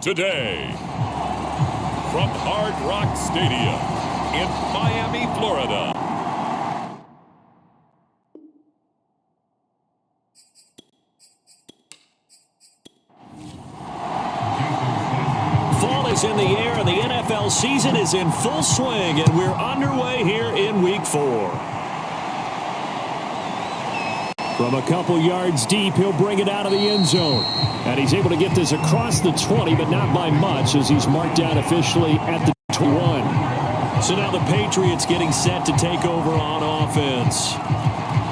Today, from Hard Rock Stadium in Miami, Florida. Fall is in the air and the NFL season is in full swing, and we're underway here in Week 4. From a couple yards deep, he'll bring it out of the end zone. And he's able to get this across the 20, but not by much, as he's marked down officially at the 21. So now the Patriots getting set to take over on offense.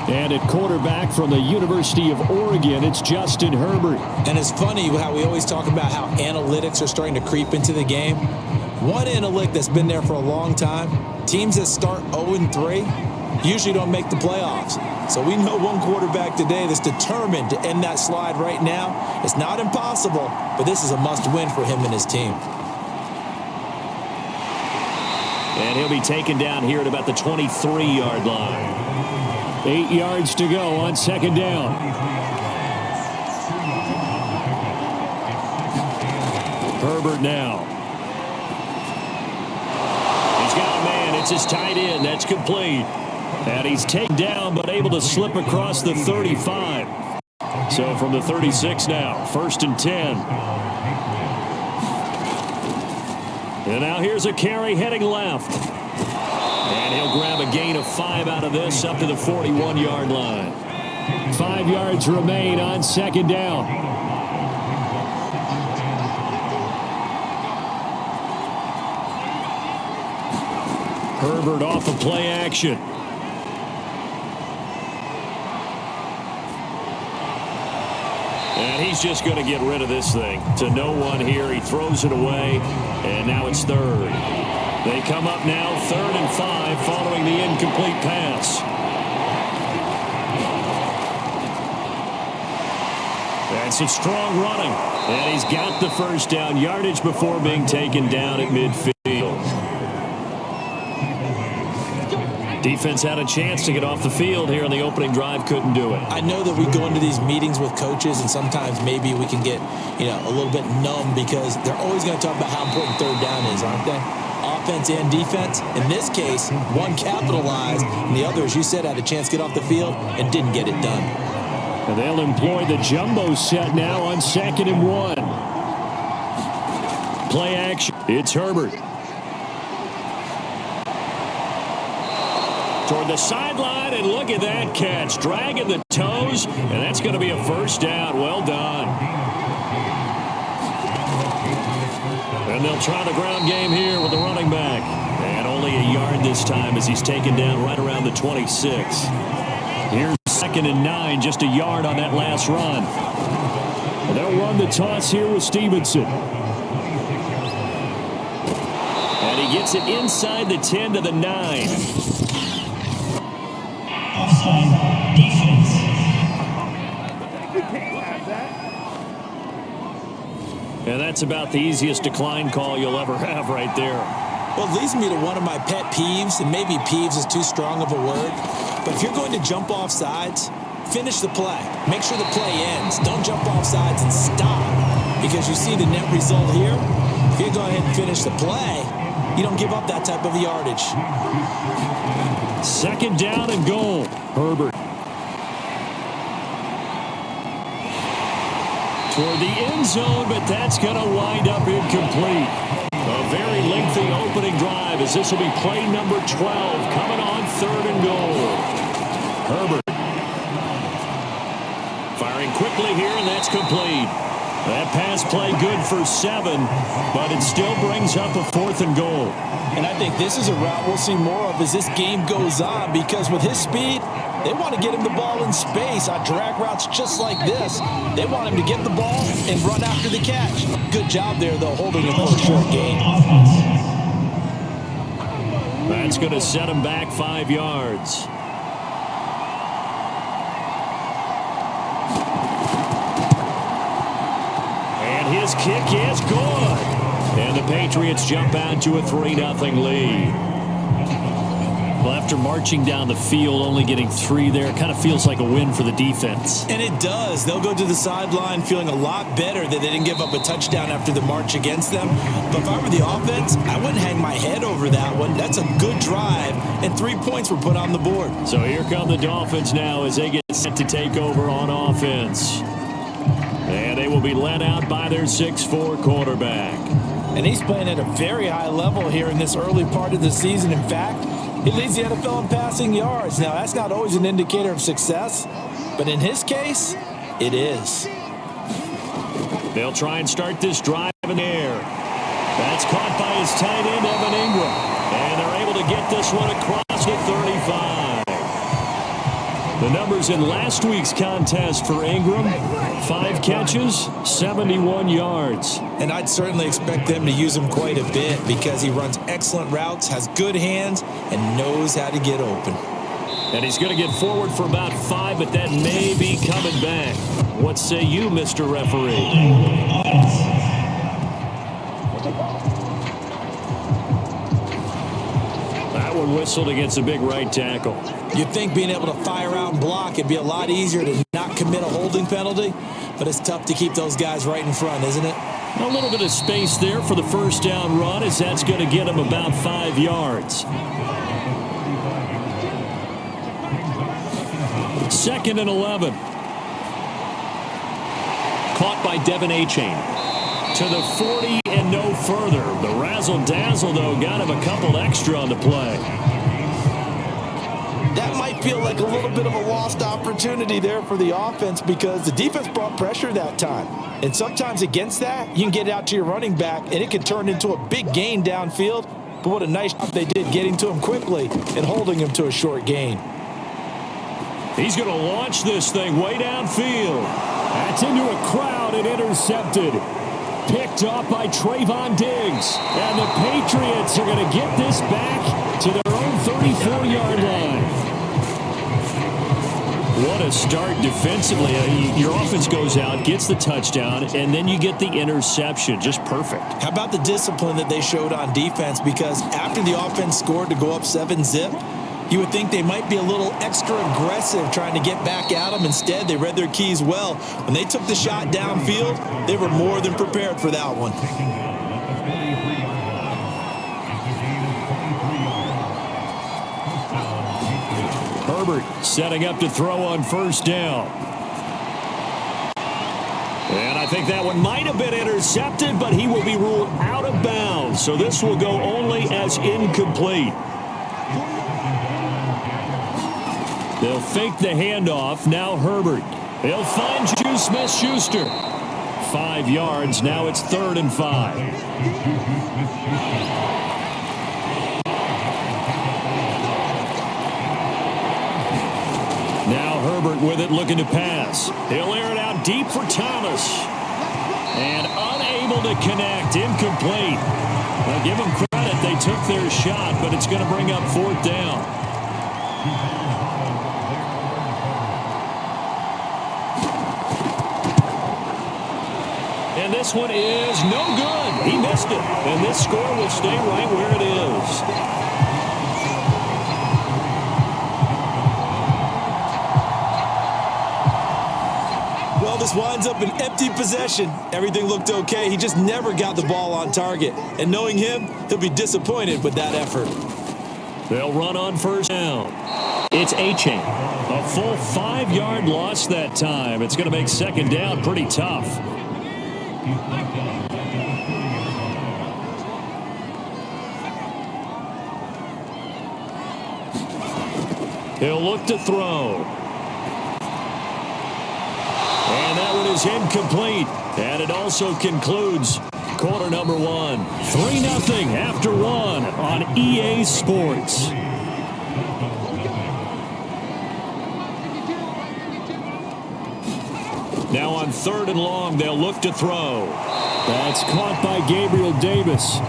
And at quarterback from the University of Oregon, it's Justin Herbert. And it's funny how we always talk about how analytics are starting to creep into the game. One analytic that's been there for a long time, teams that start 0-3 usually don't make the playoffs. So we know one quarterback today that's determined to end that slide right now. It's not impossible, but this is a must-win for him and his team. And he'll be taken down here at about the 23-yard line. 8 yards to go on second down. Herbert now. He's got a man. It's his tight end. That's complete. And he's taken down but able to slip across the 35. So from the 36 now, 1st and 10. And now here's a carry heading left. And he'll grab a gain of 5 out of this up to the 41-yard line. 5 yards remain on second down. Herbert off of play action. And he's just going to get rid of this thing. To no one here. He throws it away. And now it's third. They come up now 3rd and 5 following the incomplete pass. That's some strong running. And he's got the first down yardage before being taken down at midfield. Defense had a chance to get off the field here on the opening drive, couldn't do it. I know that we go into these meetings with coaches, and sometimes maybe we can get, a little bit numb because they're always going to talk about how important third down is, aren't they? Offense and defense. In this case, one capitalized, and the other, as you said, had a chance to get off the field and didn't get it done. And they'll employ the jumbo set now on 2nd and 1. Play action. It's Herbert. Toward the sideline, and look at that catch. Dragging the toes, and that's going to be a first down. Well done. And they'll try the ground game here with the running back. And only a yard this time as he's taken down right around the 26. Here's 2nd and 9, just a yard on that last run. And they'll run the toss here with Stevenson. And he gets it inside the 10 to the 9. Offside defense. And that's about the easiest decline call you'll ever have right there. Well, it leads me to one of my pet peeves, and maybe peeves is too strong of a word, but if you're going to jump off sides, finish the play. Make sure the play ends. Don't jump off sides and stop, because you see the net result here. If you go ahead and finish the play, you don't give up that type of yardage. 2nd down and goal. Herbert. Toward the end zone, but that's going to wind up incomplete. A very lengthy opening drive as this will be play number 12 coming on 3rd and goal. Herbert. Firing quickly here, and that's complete. That pass play good for 7, but it still brings up a 4th and goal. And I think this is a route we'll see more of as this game goes on, because with his speed, they want to get him the ball in space on drag routes just like this. They want him to get the ball and run after the catch. Good job there, though, holding him for a short gain. That's going to set him back 5 yards. And his kick is good. And the Patriots jump out to a 3-0 lead. Well, after marching down the field, only getting 3 there, it kind of feels like a win for the defense. And it does. They'll go to the sideline feeling a lot better that they didn't give up a touchdown after the march against them. But if I were the offense, I wouldn't hang my head over that one. That's a good drive, and 3 points were put on the board. So here come the Dolphins now as they get set to take over on offense. And they will be led out by their 6'4" quarterback. And he's playing at a very high level here in this early part of the season. In fact, he leads the NFL in passing yards. Now, that's not always an indicator of success, but in his case, it is. They'll try and start this drive in the air. That's caught by his tight end, Evan Ingram. And they're able to get this one across the 35. The numbers in last week's contest for Ingram, 5 catches, 71 yards. And I'd certainly expect them to use him quite a bit because he runs excellent routes, has good hands, and knows how to get open. And he's going to get forward for about 5, but that may be coming back. What say you, Mr. Referee? That one whistled against a big right tackle. You'd think being able to fire out and block, it'd be a lot easier to not commit a holding penalty, but it's tough to keep those guys right in front, isn't it? A little bit of space there for the first down run, as that's going to get him about 5 yards. 2nd and 11. Caught by Devin Achane. To the 40 and no further. The razzle-dazzle, though, got him a couple extra on the play. That might feel like a little bit of a lost opportunity there for the offense because the defense brought pressure that time. And sometimes against that, you can get out to your running back, and it can turn into a big gain downfield. But what a nice job they did getting to him quickly and holding him to a short gain. He's going to launch this thing way downfield. That's into a crowd and intercepted. Picked off by Trayvon Diggs. And the Patriots are going to get this back to their own 34-yard line. What a start defensively. Your offense goes out, gets the touchdown, and then you get the interception. Just perfect. How about the discipline that they showed on defense? Because after the offense scored to go up 7-zip, you would think they might be a little extra aggressive trying to get back at them. Instead, they read their keys well. When they took the shot downfield, they were more than prepared for that one. Herbert setting up to throw on first down. And I think that one might have been intercepted, but he will be ruled out of bounds. So this will go only as incomplete. They'll fake the handoff. Now Herbert. They'll find Juju Smith-Schuster. 5 yards. Now it's 3rd and 5. Now Herbert with it, looking to pass. He'll air it out deep for Thomas. And unable to connect. Incomplete. Now give them credit. They took their shot, but it's going to bring up 4th down. And this one is no good. He missed it. And this score will stay right where it is. Well, this winds up an empty possession. Everything looked okay. He just never got the ball on target. And knowing him, he'll be disappointed with that effort. They'll run on first down. It's Achane. A full 5-yard loss that time. It's going to make 2nd down pretty tough. He'll look to throw. And that one is incomplete. And it also concludes quarter number 1. 3-0 after 1 on EA Sports. Now on 3rd and long, they'll look to throw. That's caught by Gabriel Davis.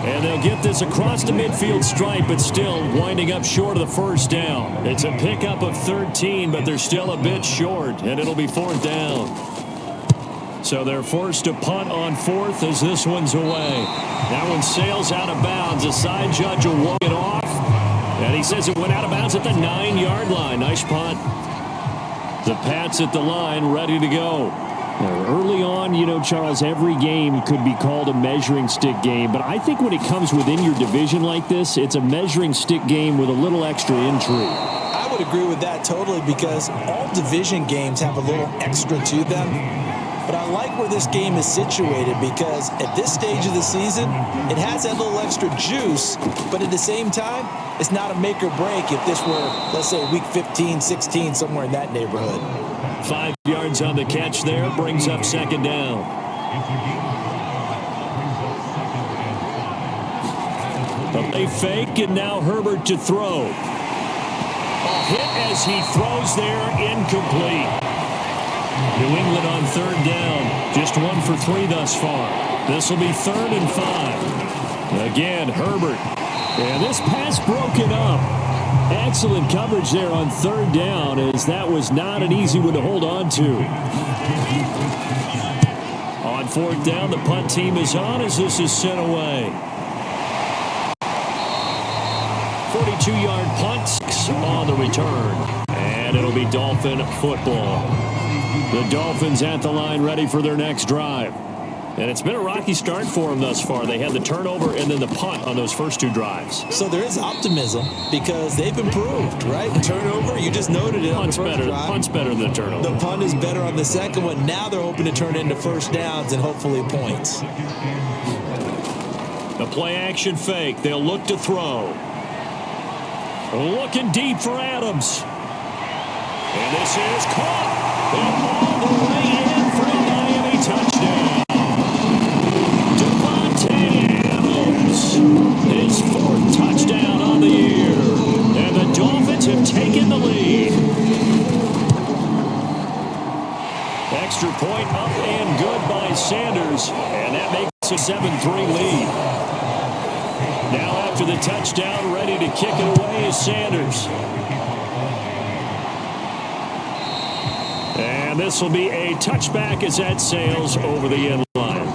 And they'll get this across the midfield stripe, but still winding up short of the first down. It's a pickup of 13, but they're still a bit short, and it'll be 4th down. So they're forced to punt on 4th as this one's away. That one sails out of bounds. A side judge will walk it off. And he says it went out of bounds at the 9-yard line. Nice punt. The Pats at the line, ready to go. Early on, you know, Charles, every game could be called a measuring stick game. But I think when it comes within your division like this, it's a measuring stick game with a little extra intrigue. I would agree with that totally because all division games have a little extra to them. But I like where this game is situated because at this stage of the season, it has that little extra juice, but at the same time, it's not a make or break if this were, let's say, week 15, 16, somewhere in that neighborhood. 5 yards on the catch there, brings up second down. A fake, and now Herbert to throw. A hit as he throws there, incomplete. New England on third down. Just 1 for 3 thus far. This will be 3rd and 5. Again, Herbert. And this pass broken up. Excellent coverage there on third down, as that was not an easy one to hold on to. On 4th down, the punt team is on as this is sent away. 42-yard punt on the return. And it'll be Dolphin football. The Dolphins at the line, ready for their next drive. And it's been a rocky start for them thus far. They had the turnover and then the punt on those first 2 drives. So there is optimism because they've improved, right? Turnover, you just noted it on the first drive. Punt's better than the turnover. The punt is better on the second one. Now they're hoping to turn it into first downs and hopefully points. The play-action fake. They'll look to throw. Looking deep for Adams. And this is caught. All the way in for a Miami touchdown. Adams, his 4th touchdown on the year. And the Dolphins have taken the lead. Extra point up and good by Sanders. And that makes a 7-3 lead. Now after the touchdown, ready to kick it away is Sanders. And this will be a touchback as that sails over the end line.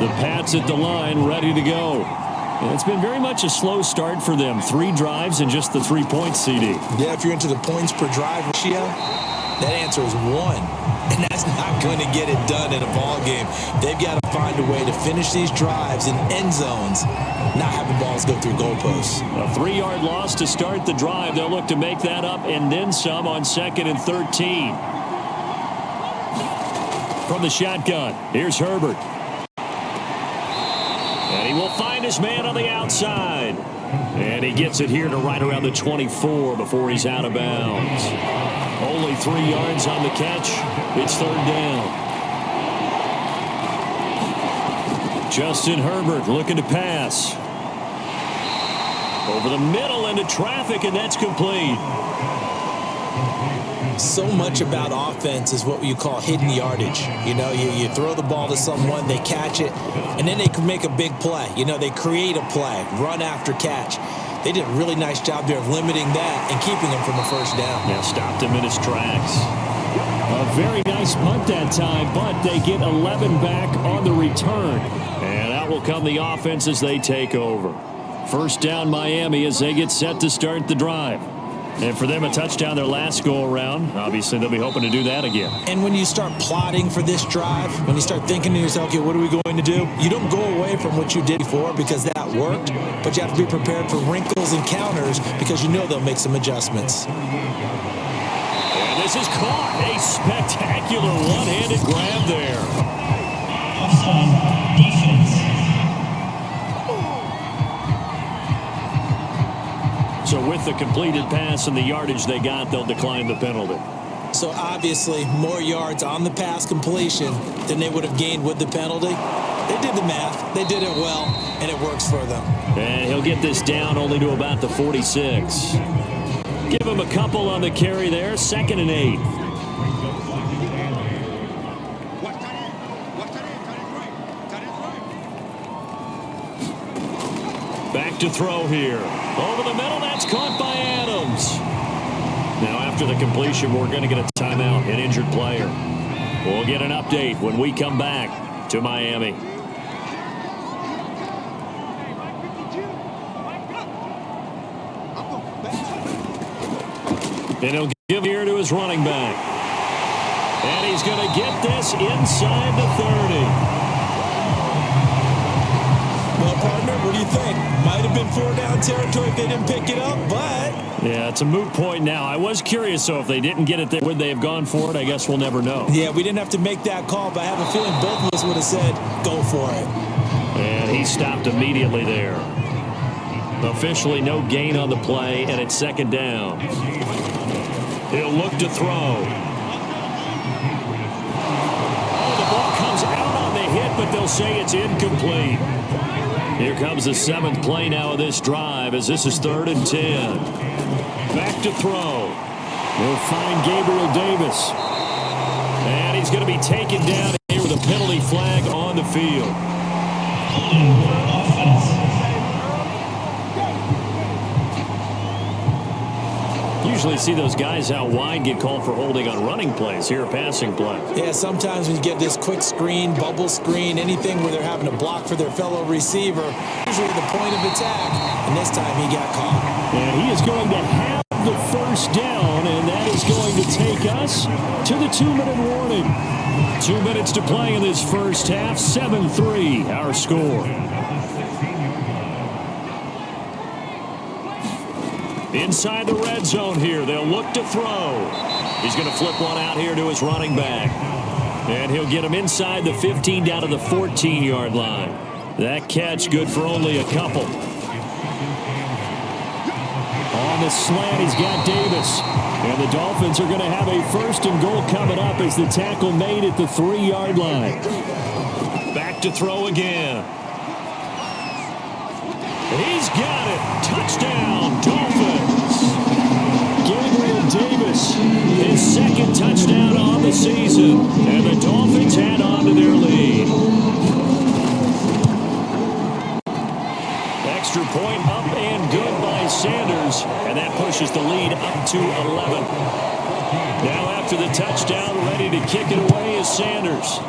The Pats at the line, ready to go. And it's been very much a slow start for them. 3 drives and just the 3 points, CD. Yeah, if you're into the points per drive ratio, that answer is 1. And that's not going to get it done in a ball game. They've got to find a way to finish these drives in end zones, not having balls go through goalposts. A 3-yard loss to start the drive. They'll look to make that up and then some on 2nd and 13. From the shotgun, here's Herbert. And he will find his man on the outside. And he gets it here to right around the 24 before he's out of bounds. Only 3 yards on the catch. It's 3rd down. Justin Herbert looking to pass. Over the middle into traffic, and that's complete. So much about offense is what you call hidden yardage. You know, you throw the ball to someone, they catch it, and then they can make a big play. You know, they create a play, run after catch. They did a really nice job there of limiting that and keeping him from a first down. Yeah, stopped him in his tracks. A very nice punt that time, but they get 11 back on the return. And out will come the offense as they take over. First down Miami as they get set to start the drive. And for them, a touchdown their last go-around. Obviously, they'll be hoping to do that again. And when you start plotting for this drive, when you start thinking to yourself, okay, what are we going to do? You don't go away from what you did before because that worked, but you have to be prepared for wrinkles and counters because you know they'll make some adjustments. And this is caught. A spectacular one-handed grab there. Offside defense. So with the completed pass and the yardage they got, they'll decline the penalty. So obviously more yards on the pass completion than they would have gained with the penalty. They did the math. They did it well, and it works for them. And he'll get this down only to about the 46. Give him a couple on the carry there. 2nd and 8. Back to throw here. Over the middle, that's caught by Adams. Now after the completion, we're going to get a timeout, an injured player. We'll get an update when we come back to Miami. And he'll give here to his running back. And he's going to get this inside the 30. Well, partner, what do you think? Might have been 4-down territory if they didn't pick it up, but... Yeah, it's a moot point now. I was curious, so if they didn't get it there, would they have gone for it? I guess we'll never know. Yeah, we didn't have to make that call, but I have a feeling both of us would have said, go for it. And he stopped immediately there. Officially no gain on the play, and it's 2nd down. He'll look to throw. Oh, the ball comes out on the hit, but they'll say it's incomplete. Here comes the 7th play now of this drive as this is 3rd and 10. Back to throw. They'll find Gabriel Davis. And he's going to be taken down here with a penalty flag on the field. Usually see those guys out wide get called for holding on running plays. Here, a passing play. Yeah, sometimes when you get this quick screen, bubble screen, anything where they're having to block for their fellow receiver, usually the point of attack, and this time he got caught. And he is going to have the 1st down, and that is going to take us to the 2-minute warning. 2 minutes to play in this first half. 7-3, our score. Inside the red zone here. They'll look to throw. He's going to flip one out here to his running back. And he'll get him inside the 15 down to the 14-yard line. That catch good for only a couple. On the slant, he's got Davis. And the Dolphins are going to have a 1st and goal coming up as the tackle made at the 3-yard line. Back to throw again. He's got it. Touchdown, Dolphins. Gabriel Davis, his 2nd touchdown on the season. And the Dolphins add on to their lead. Extra point up and good by Sanders. And that pushes the lead up to 11. Now after the touchdown, ready to kick it away is Sanders.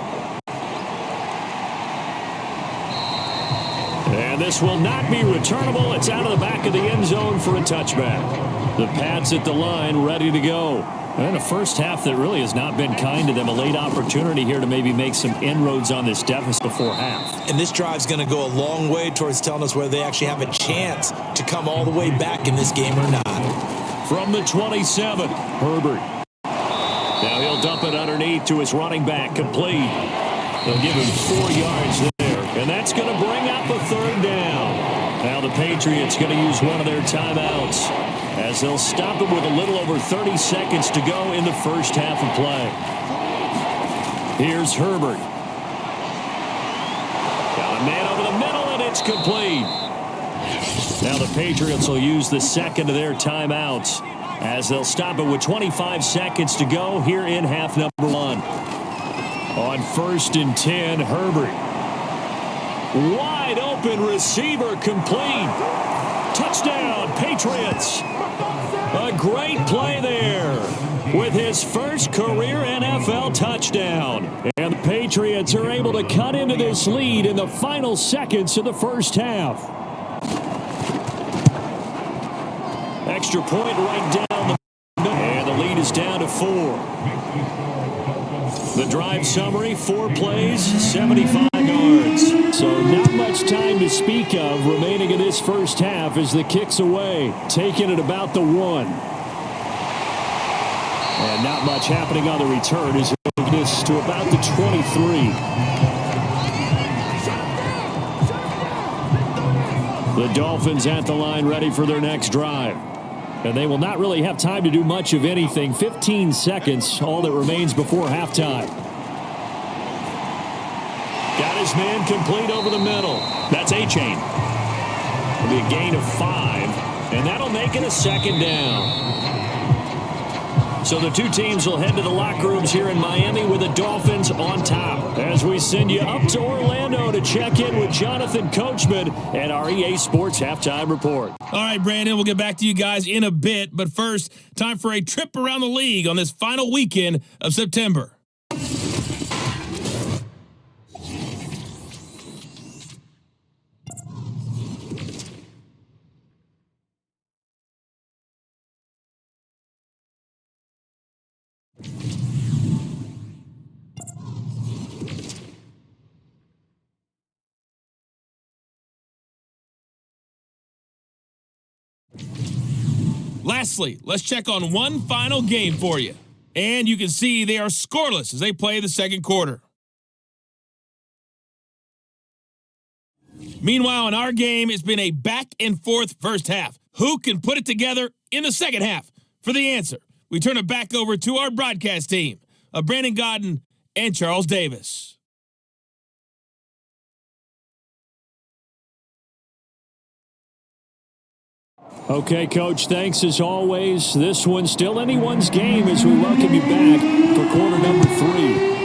And this will not be returnable. It's out of the back of the end zone for a touchback. The Pats at the line ready to go. And a first half that really has not been kind to them. A late opportunity here to maybe make some inroads on this deficit before half. And this drive's going to go a long way towards telling us whether they actually have a chance to come all the way back in this game or not. From the 27, Herbert. Now he'll dump it underneath to his running back, complete. They'll give him 4 yards there. And that's going to bring up a 3rd down. Now the Patriots going to use one of their timeouts as they'll stop it with a little over 30 seconds to go in the first half of play. Here's Herbert. Got a man over the middle, and it's complete. Now the Patriots will use the 2nd of their timeouts as they'll stop it with 25 seconds to go here in half number 1. On 1st and 10, Herbert. Wide open receiver, complete. Touchdown, Patriots. A great play there with his first career NFL touchdown. And the Patriots are able to cut into this lead in the final seconds of the first half. Extra point right down the middle. And the lead is down to 4. The drive summary, 4 plays, 75 yards. So not much time to speak of remaining in this first half as the kick's away, taken at about the 1. And not much happening on the return as he'll get this to about the 23. The Dolphins at the line ready for their next drive. And they will not really have time to do much of anything. 15 seconds, all that remains before halftime. Got his man complete over the middle. That's A-Chain. It'll be a gain of 5, and that'll make it a 2nd down. So the two teams will head to the locker rooms here in Miami with the Dolphins on top. As we send you up to Orlando to check in with Jonathan Coachman and our EA Sports Halftime Report. All right, Brandon, we'll get back to you guys in a bit. But first, time for a trip around the league on this final weekend of September. Lastly, let's check on one final game for you. And you can see they are scoreless as they play the second quarter. Meanwhile, in our game, it's been a back-and-forth first half. Who can put it together in the second half? For the answer, we turn it back over to our broadcast team of Brandon Godden and Charles Davis. Okay, Coach, thanks as always. This one's still anyone's game as we welcome you back for quarter number 3.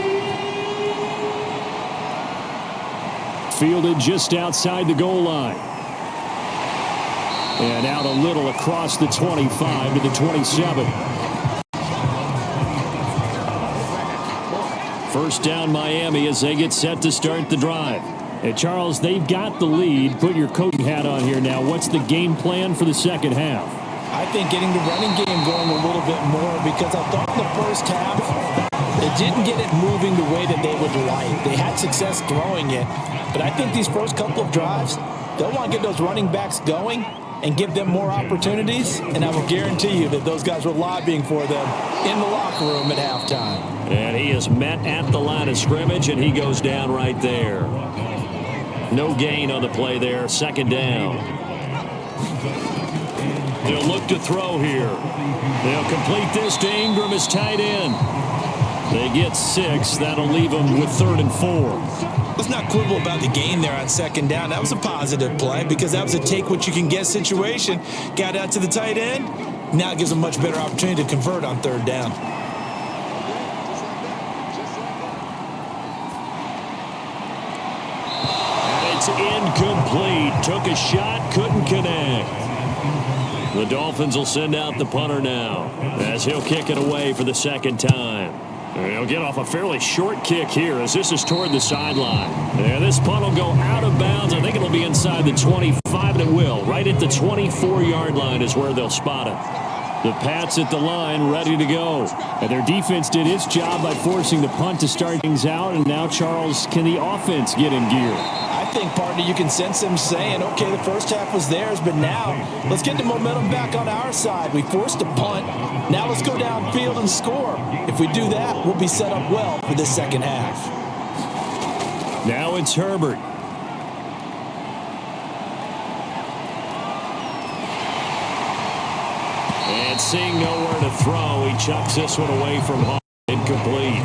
Fielded just outside the goal line. And out a little across the 25 to the 27. First down Miami as they get set to start the drive. And Charles, they've got the lead. Put your coaching hat on here now. What's the game plan for the second half? I think getting the running game going a little bit more because I thought in the first half it didn't get it moving the way that they would like. They had success throwing it, but I think these first couple of drives, they'll want to get those running backs going and give them more opportunities, and I will guarantee you that those guys were lobbying for them in the locker room at halftime. And he is met at the line of scrimmage, and he goes down right there. No gain on the play there. Second down. They'll look to throw here. They'll complete this to Ingram as tight end. They get 6. That'll leave them with 3rd and 4. Let's not quibble about the gain there on second down. That was a positive play because that was a take-what-you-can-get situation. Got out to the tight end. Now it gives them a much better opportunity to convert on 3rd down. It's incomplete. Took a shot, couldn't connect. The Dolphins will send out the punter now as he'll kick it away for the second time. He'll get off a fairly short kick here as this is toward the sideline. And this punt will go out of bounds. I think it'll be inside the 25, and it will. Right at the 24-yard line is where they'll spot it. The Pats at the line ready to go. And their defense did its job by forcing the punt to start things out. And now, Charles, can the offense get in gear? I think, partner, you can sense them saying, okay, the first half was theirs, but now let's get the momentum back on our side. We forced a punt. Now let's go downfield and score. If we do that, we'll be set up well for this second half. Now it's Herbert. And seeing nowhere to throw, he chucks this one away from home. Incomplete.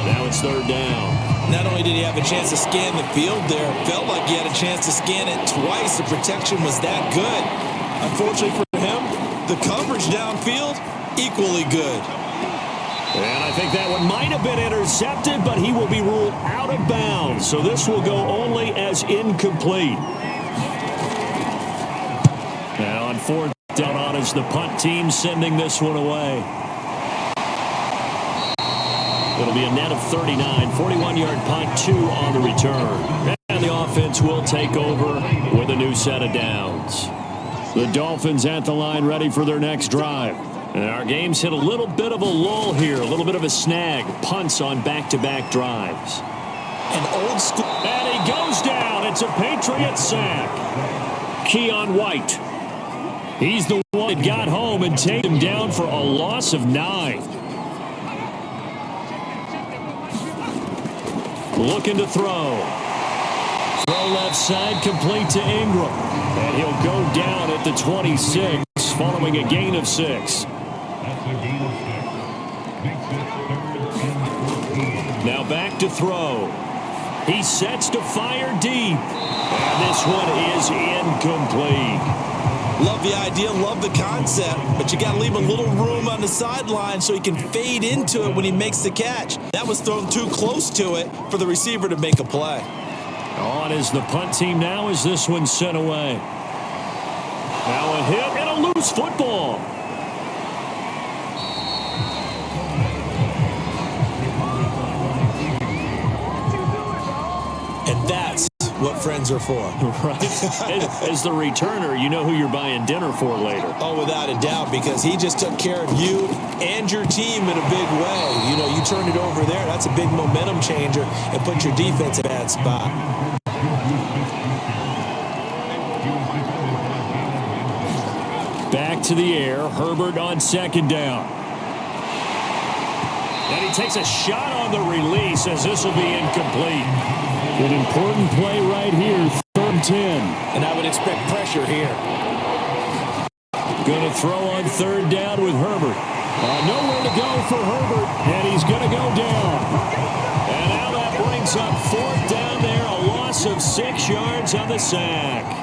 Now it's 3rd down. Not only did he have a chance to scan the field there, it felt like he had a chance to scan it twice. The protection was that good. Unfortunately for him, the coverage downfield, equally good. And I think that one might have been intercepted, but he will be ruled out of bounds. So this will go only as incomplete. Now on 4th down on is the punt team sending this one away. It'll be a net of 39, 41-yard punt, 2 on the return. And the offense will take over with a new set of downs. The Dolphins at the line ready for their next drive. And our game's hit a little bit of a lull here, a little bit of a snag. Punts on back-to-back drives. An old school. And he goes down. It's a Patriots sack. Keon White. He's the one that got home and taken him down for a loss of 9. Looking to throw. Throw left side, complete to Ingram. And he'll go down at the 26, following a gain of 6. Now back to throw. He sets to fire deep. And this one is incomplete. Love the idea, love the concept, but you got to leave a little room on the sideline so he can fade into it when he makes the catch. That was thrown too close to it for the receiver to make a play. On is the punt team now as this one's sent away. Now a hit and a loose football. And that's what friends are for. Right. As the returner, you know who you're buying dinner for later. Oh, without a doubt, because he just took care of you and your team in a big way. You know, you turned it over there. That's a big momentum changer and put your defense in a bad spot. Back to the air. Herbert on second down. And he takes a shot on the release as this will be incomplete. An important play right here, 3rd and 10. And I would expect pressure here. Going to throw on 3rd down with Herbert. Nowhere to go for Herbert, and he's going to go down. And now that brings up 4th down there, a loss of 6 yards on the sack.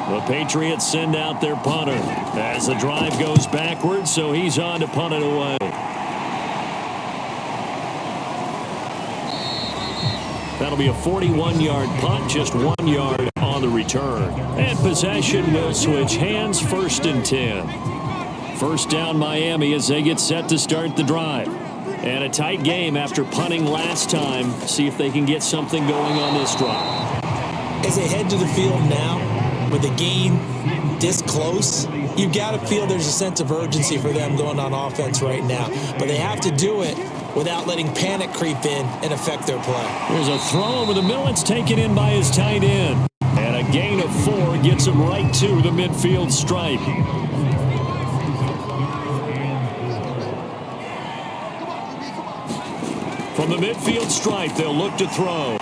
The Patriots send out their punter as the drive goes backwards, so he's on to punt it away. That'll be a 41-yard punt, just 1 yard on the return. And possession will switch hands, 1st and 10. 1st down Miami as they get set to start the drive. And a tight game after punting last time. See if they can get something going on this drive. As they head to the field now, with the game this close, you've got to feel there's a sense of urgency for them going on offense right now. But they have to do it without letting panic creep in and affect their play. There's a throw over the middle. It's taken in by his tight end. And a gain of 4 gets him right to the midfield stripe. From the midfield stripe, they'll look to throw.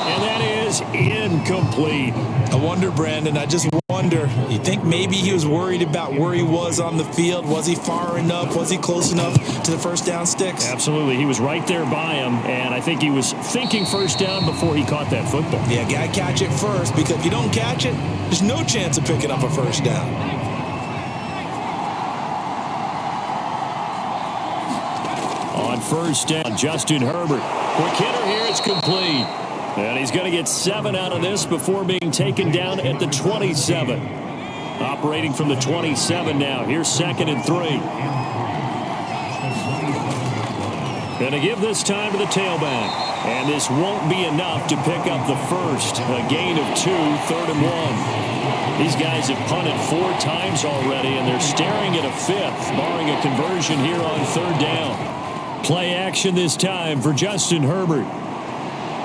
And that is incomplete. I wonder, Brandon, I just wonder, you think maybe he was worried about where he was on the field? Was he far enough? Was he close enough to the 1st down sticks? Absolutely. He was right there by him, and I think he was thinking 1st down before he caught that football. Yeah, got to catch it first, because if you don't catch it, there's no chance of picking up a 1st down. On 1st down, Justin Herbert. Quick hitter here, it's complete. And he's going to get 7 out of this before being taken down at the 27. Operating from the 27 now. Here's 2nd and 3. Going to give this time to the tailback. And this won't be enough to pick up the 1st. A gain of 2, 3rd and 1. These guys have punted 4 times already, and they're staring at a 5th, barring a conversion here on 3rd down. Play action this time for Justin Herbert.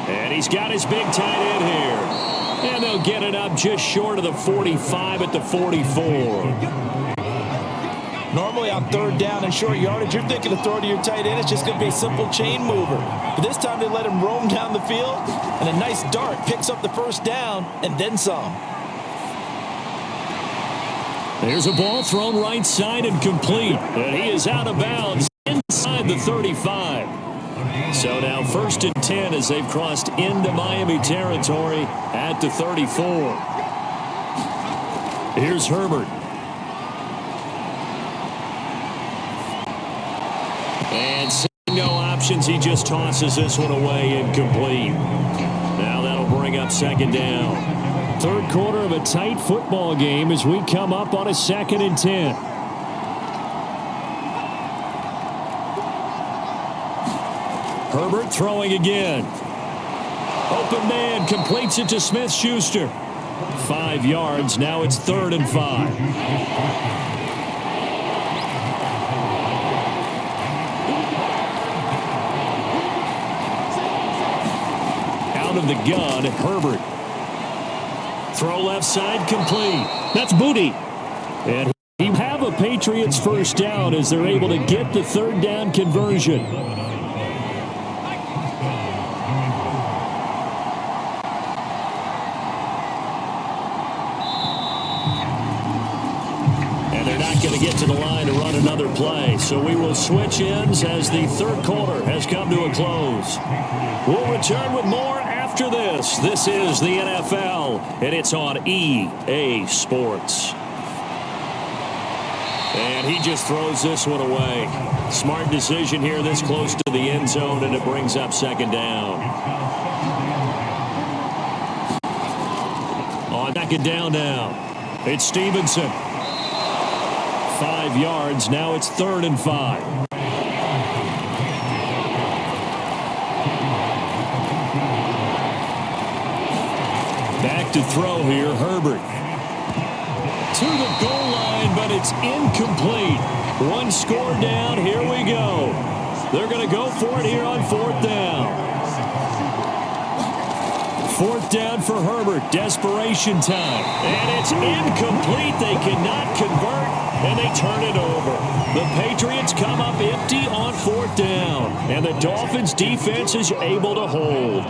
And he's got his big tight end here. And they'll get it up just short of the 45 at the 44. Normally on 3rd down and short yardage, you're thinking to throw to your tight end. It's just going to be a simple chain mover. But this time they let him roam down the field, and a nice dart picks up the 1st down and then some. There's a ball thrown right side and complete. And he is out of bounds inside the 35. So now 1st and 10 as they've crossed into Miami territory at the 34. Here's Herbert. And seeing no options, he just tosses this one away incomplete. Now that'll bring up 2nd down. 3rd quarter of a tight football game as we come up on a 2nd and 10. Herbert throwing again. Open man completes it to Smith-Schuster. 5 yards. Now it's 3rd and 5. Out of the gun, Herbert. Throw left side complete. That's Booty. And he have a Patriots 1st down as they're able to get the 3rd down conversion. Going to get to the line to run another play. So we will switch ends as the 3rd quarter has come to a close. We'll return with more after this. This is the NFL, and it's on EA Sports. And he just throws this one away. Smart decision here this close to the end zone, and it brings up 2nd down. On 2nd down now, it's Stevenson. 5 yards. Now it's 3rd and 5. Back to throw here, Herbert. To the goal line, but it's incomplete. 1 score down. Here we go. They're going to go for it here on 4th down. 4th down for Herbert. Desperation time. And it's incomplete. They cannot convert, and they turn it over. The Patriots come up empty on 4th down, and the Dolphins defense is able to hold.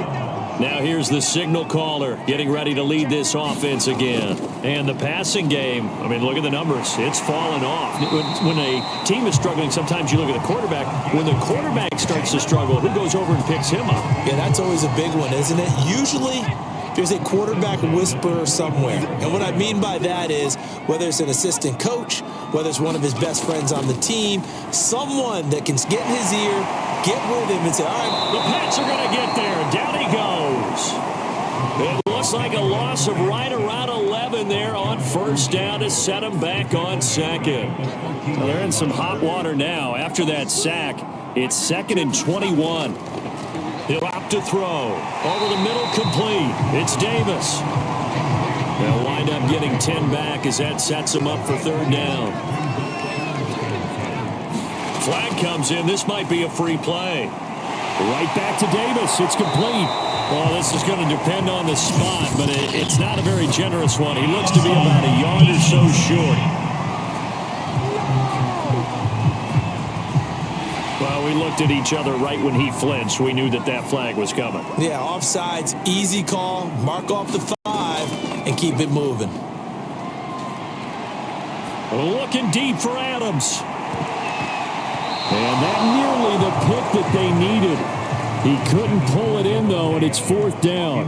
Now here's the signal caller getting ready to lead this offense again. And the passing game, I mean, look at the numbers. It's fallen off. When a team is struggling, sometimes you look at the quarterback. When the quarterback starts to struggle, who goes over and picks him up? Yeah, that's always a big one, isn't it? Usually, there's a quarterback whisperer somewhere. And what I mean by that is whether it's an assistant coach, whether it's one of his best friends on the team, someone that can get in his ear, get with him and say, all right. The Pats are going to get there. Down he goes. It looks like a loss of right around 11 there on 1st down to set him back on 2nd. Well, they're in some hot water now. After that sack, it's 2nd and 21. He'll opt to throw. Over the middle, complete. It's Davis. They'll wind up getting 10 back as that sets him up for 3rd down. Flag comes in. This might be a free play. Right back to Davis. It's complete. Well, this is going to depend on the spot, but it's not a very generous one. He looks to be about a yard or so short. Well, we looked at each other right when he flinched. We knew that that flag was coming. Yeah, offsides, easy call. Mark off the 5 and keep it moving. Looking deep for Adams. And that nearly the pick that they needed. He couldn't pull it in, though, and it's 4th down.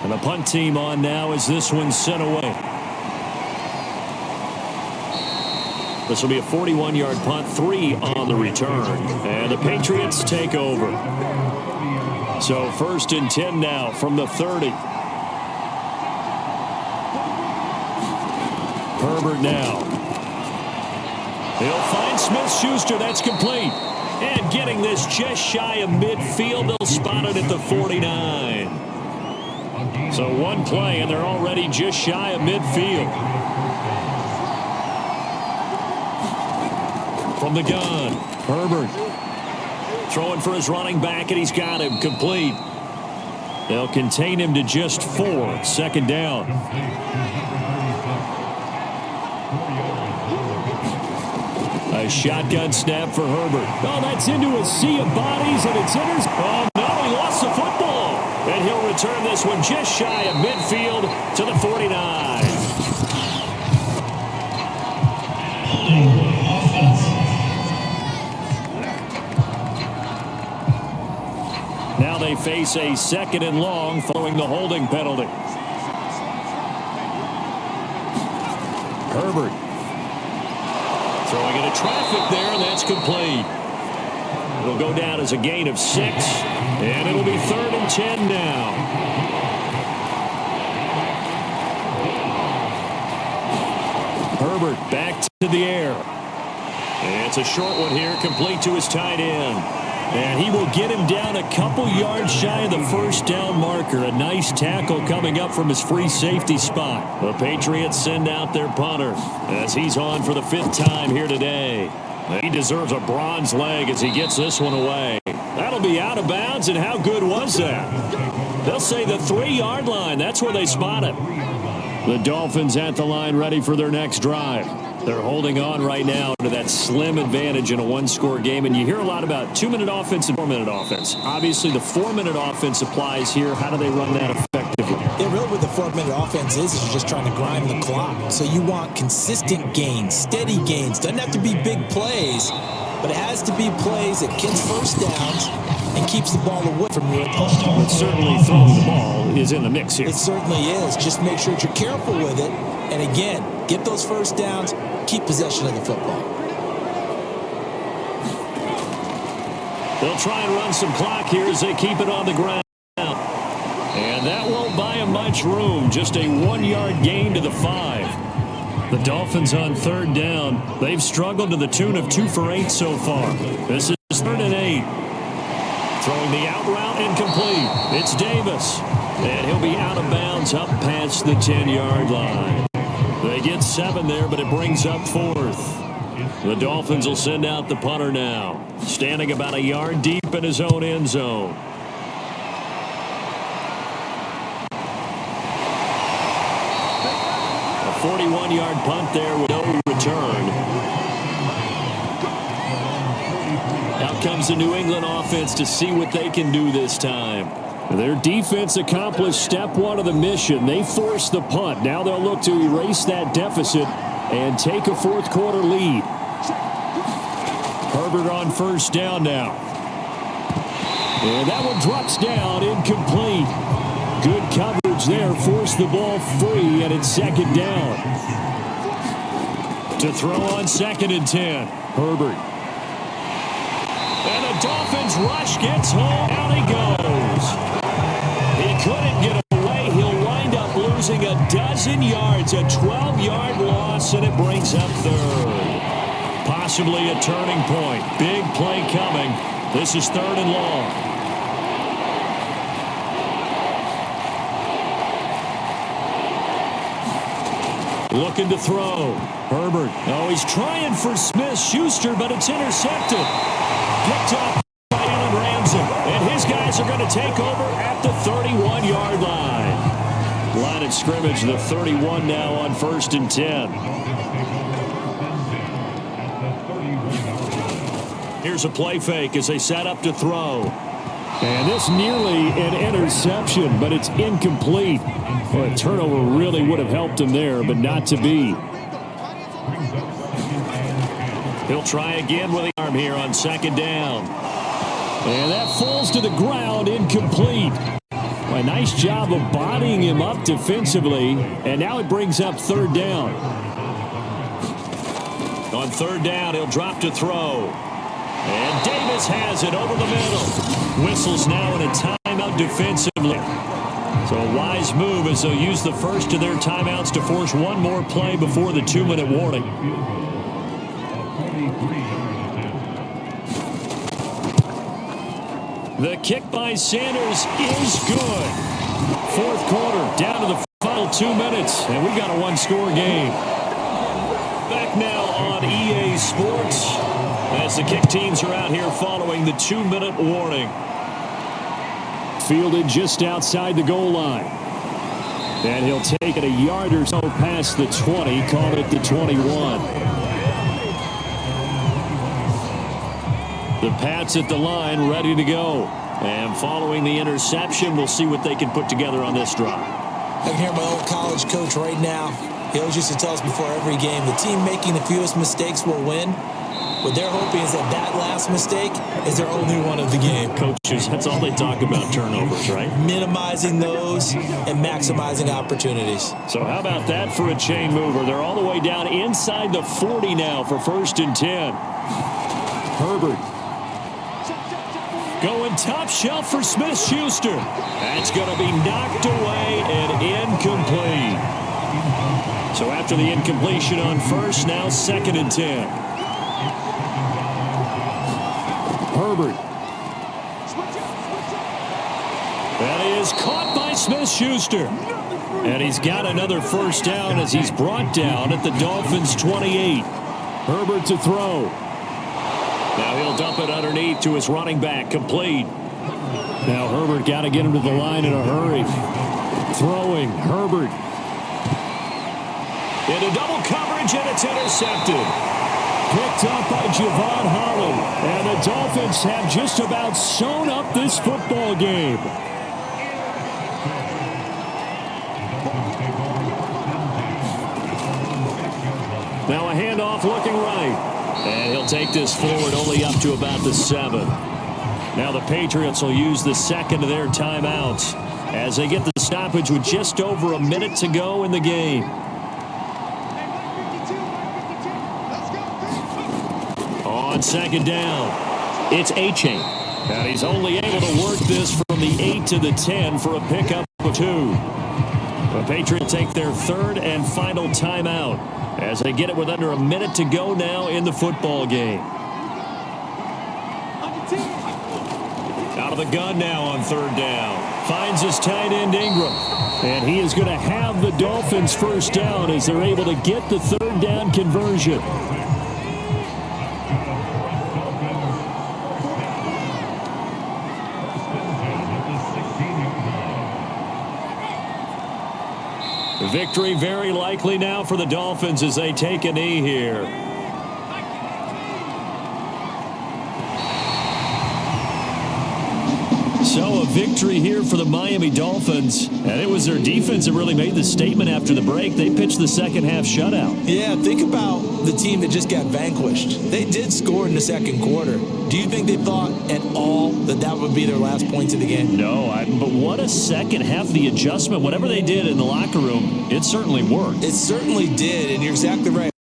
And the punt team on now as this one's sent away. This will be a 41-yard punt, 3 on the return. And the Patriots take over. So 1st and 10 now from the 30. Herbert now. He'll find Smith-Schuster. That's complete. And getting this just shy of midfield. They'll spot it at the 49. So one play, and they're already just shy of midfield. From the gun, Herbert. Throwing for his running back, and he's got him complete. They'll contain him to just 4. 2nd down. A shotgun snap for Herbert. Oh, that's into a sea of bodies, and it's enters. Oh, no, he lost the football. And he'll return this one just shy of midfield to the 49. Now they face a 2nd and long following the holding penalty. Herbert. Throwing into traffic there, and that's complete. It'll go down as a gain of 6, and it'll be 3rd and 10 now. Herbert back to the air. And it's a short one here, complete to his tight end. And he will get him down a couple yards shy of the 1st down marker. A nice tackle coming up from his free safety spot. The Patriots send out their punter as he's on for the 5th time here today. He deserves a bronze leg as he gets this one away. That'll be out of bounds, and how good was that? They'll say the 3-yard line. That's where they spot it. The Dolphins at the line ready for their next drive. They're holding on right now to that slim advantage in a 1-score game. And you hear a lot about 2-minute offense and 4-minute offense. Obviously, the 4-minute offense applies here. How do they run that effectively? Yeah, really what the 4-minute offense is you're just trying to grind the clock. So you want consistent gains, steady gains. Doesn't have to be big plays, but it has to be plays that gets 1st downs and keeps the ball away from your opponent. But certainly throwing the ball is in the mix here. It certainly is. Just make sure that you're careful with it. And again, get those 1st downs, keep possession of the football. They'll try and run some clock here as they keep it on the ground. And that won't buy them much room. Just a 1-yard gain to the 5. The Dolphins on 3rd down. They've struggled to the tune of 2 for 8 so far. This is 3rd and 8. Throwing the out route incomplete. It's Davis. And he'll be out of bounds up past the 10-yard line. They get 7 there, but it brings up 4th. The Dolphins will send out the punter now, standing about a yard deep in his own end zone. A 41-yard punt there with no return. Out comes the New England offense to see what they can do this time. Their defense accomplished step one of the mission. They forced the punt. Now they'll look to erase that deficit and take a fourth quarter lead. Herbert on first down now. And that one drops down, incomplete. Good coverage there, forced the ball free, and it's second down. To throw on 2nd and 10, Herbert. And the Dolphins rush gets home. Down he goes. He couldn't get away. He'll wind up losing a dozen yards, a 12-yard loss, and it brings up third. Possibly a turning point. Big play coming. This is 3rd and long. Looking to throw. Herbert. Oh, he's trying for Smith-Schuster, but it's intercepted. Picked up by Allen Ramsey. And his guys are going to take over at the 31-yard line. Line of scrimmage, the 31 now on 1st and 10. Here's a play fake as they set up to throw. And this nearly an interception, but it's incomplete. Well, a turnover really would have helped him there, but not to be. He'll try again with the arm here on 2nd down. And that falls to the ground, incomplete. A nice job of bodying him up defensively, and now it brings up 3rd down. On 3rd down, he'll drop to throw. And Davis has it over the middle. Whistles now in a timeout defensively. So a wise move as they'll use the first of their timeouts to force one more play before the 2-minute warning. The kick by Sanders is good. 4th quarter, down to the final 2 minutes, and we've got a one-score game. Back now on EA Sports as the kick teams are out here following the 2-minute warning. Fielded just outside the goal line. And he'll take it a yard or so past the 20, call it the 21. The Pats at the line, ready to go. And following the interception, we'll see what they can put together on this drive. I can hear my old college coach right now. He always used to tell us before every game, the team making the fewest mistakes will win. What they're hoping is that that last mistake is their only one of the game. Coaches, that's all they talk about, turnovers, right? Minimizing those and maximizing opportunities. So how about that for a chain mover? They're all the way down inside the 40 now for 1st and 10. Herbert. Going top shelf for Smith-Schuster. That's going to be knocked away and incomplete. So after the incompletion on first, now 2nd and 10. Herbert. That is caught by Smith-Schuster. And he's got another first down as he's brought down at the Dolphins' 28. Herbert to throw. Now he'll dump it underneath to his running back, complete. Now Herbert got to get him to the line in a hurry. Throwing, Herbert. Into double coverage, and it's intercepted. Picked up by Javon Holland. And the Dolphins have just about sewn up this football game. Now a handoff looking right. And he'll take this forward only up to about the 7. Now the Patriots will use the second of their timeouts as they get the stoppage with just over a minute to go in the game. On 2nd down, it's A-Chain. And he's only able to work this from the 8 to the 10 for a pickup of 2. The Patriots take their 3rd and final timeout as they get it with under a minute to go now in the football game. Out of the gun now on 3rd down. Finds his tight end Ingram. And he is going to have the Dolphins first down as they're able to get the 3rd down conversion. Victory very likely now for the Dolphins as they take a knee here. So a victory here for the Miami Dolphins. And it was their defense that really made the statement after the break. They pitched the second half shutout. Yeah, think about the team that just got vanquished. They did score in the second quarter. Do you think they thought at all that that would be their last points of the game? No, but what a second half. The adjustment, whatever they did in the locker room, it certainly worked. It certainly did, and you're exactly right.